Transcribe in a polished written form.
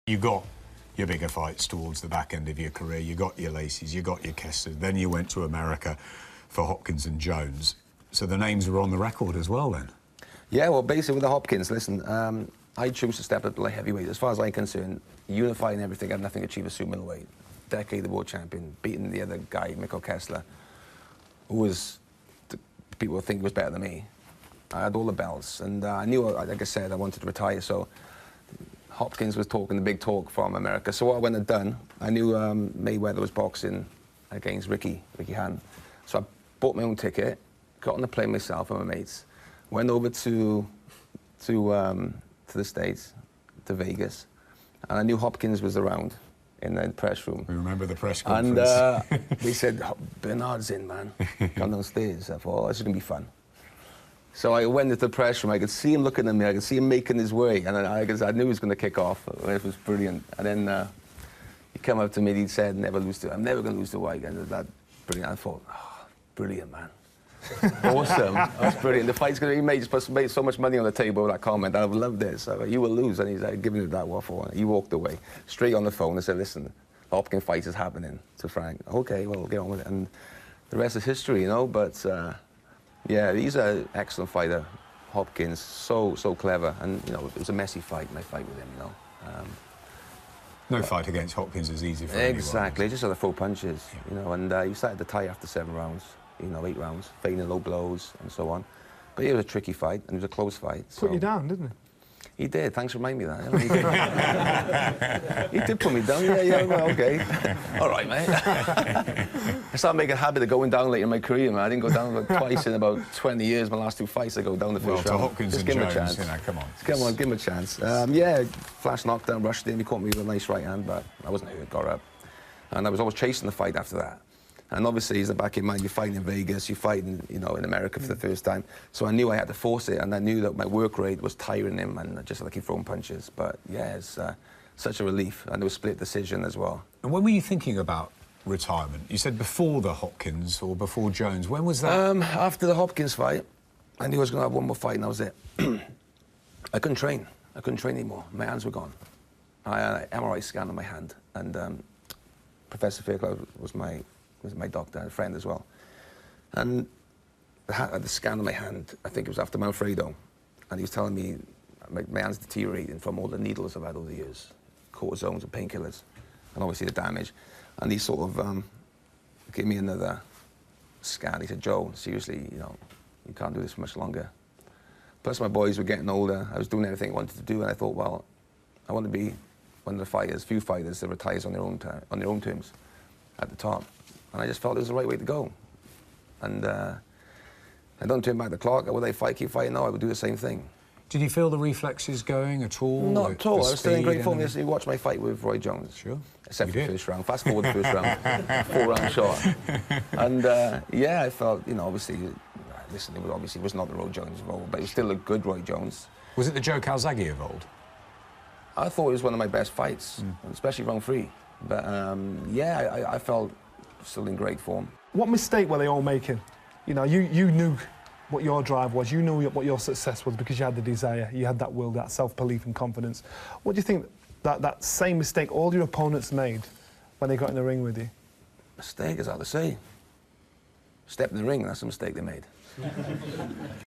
You got your bigger fights towards the back end of your career. You got your Lacey's, you got your Kessler. Then you went to America for Hopkins and Jones. So the names were on the record as well then? Yeah, well, basically with the Hopkins, listen, I choose to step up to light heavyweight. As far as I'm concerned, unifying everything, I had nothing to achieve a super middleweight. Decade the world champion, beating the other guy, Mikko Kessler, who was, people think was better than me. I had all the belts, and I knew, like I said, I wanted to retire, so Hopkins was talking the big talk from America. So what I went and done, I knew Mayweather was boxing against Ricky Han. So I bought my own ticket, got on the plane myself and my mates, went over to the States, to Vegas, and I knew Hopkins was around in the press room. We remember the press conference. And they said, Bernard's in, man. Come downstairs. I thought, oh, this is going to be fun. So I went into the press room. I could see him looking at me. I could see him making his way. And I knew he was going to kick off. It was brilliant. And then he came up to me and he said, I'm never going to lose to White. And that brilliant. I thought, oh, brilliant, man. Awesome. That's brilliant. The fight's going to be just made so much money on the table with that comment. I would love this. So you will lose. And he's like, giving it that waffle. He walked away, straight on the phone and said, listen, the Hopkins fight is happening to Frank. Okay, well, get on with it. And the rest is history, you know. But yeah, he's an excellent fighter, Hopkins. So clever. And, you know, it was a messy fight, my fight with him, you know. No fight against Hopkins is easy for anyone. Exactly. Just had to throw punches, you know. And he started to tie after 7 rounds. You know, 8 rounds, feigning low blows and so on. But it was a tricky fight, and it was a close fight. Put you down, didn't he? He did. Thanks for reminding me that. He did put me down. Yeah, well, okay. All right, mate. I started making a habit of going down later in my career, man. I didn't go down about twice in about 20 years. My last 2 fights, I go down the first round. To Hopkins Just and give him a Jones, chance. you know, come on. Come on, give him a chance. Yeah, flash knockdown, rushed in. He caught me with a nice right hand, but I wasn't hurt, got up. And I was always chasing the fight after that. And obviously, in the back of your mind, you're fighting in Vegas, you're fighting, you know, in America for the first time. So I knew I had to force it, and I knew that my work rate was tiring him, and I just like keep throwing punches. But yeah, it's such a relief, and it was a split decision as well. And when were you thinking about retirement? You said before the Hopkins or before Jones. When was that? After the Hopkins fight, I knew I was going to have one more fight, and that was it. I couldn't train. I couldn't train anymore. My hands were gone. I had an MRI scan on my hand, and Professor Fairclough was my doctor and friend as well. And the scan on my hand, I think it was after Manfredo, and he was telling me my hand's deteriorating from all the needles I've had over the years, cortisones and painkillers, and obviously the damage. And he sort of gave me another scan. He said, Joe, seriously, you know, you can't do this for much longer. Plus my boys were getting older. I was doing everything I wanted to do, and I thought, well, I want to be one of the fighters, few fighters that retires on their own terms at the top. And I just felt it was the right way to go. And I don't turn back the clock. Would I fight, keep fighting? No, I would do the same thing. Did you feel the reflexes going at all? Not at all. I was still in great form. Yesterday, you watched my fight with Roy Jones. Sure. Except for the first round. Fast forward the first round. 4-round shot. And yeah, I felt, you know, obviously, listen, it was not the Roy Jones of old, but it was still a good Roy Jones. Was it the Joe Calzaghe of old? I thought it was one of my best fights, especially round 3. But yeah, I felt still in great form. What mistake were they all making? You know, you knew what your drive was, you knew what your success was because you had the desire, you had that will, that self-belief and confidence. What do you think that same mistake all your opponents made when they got in the ring with you? Mistake is hard to say. Step in the ring, that's a mistake they made.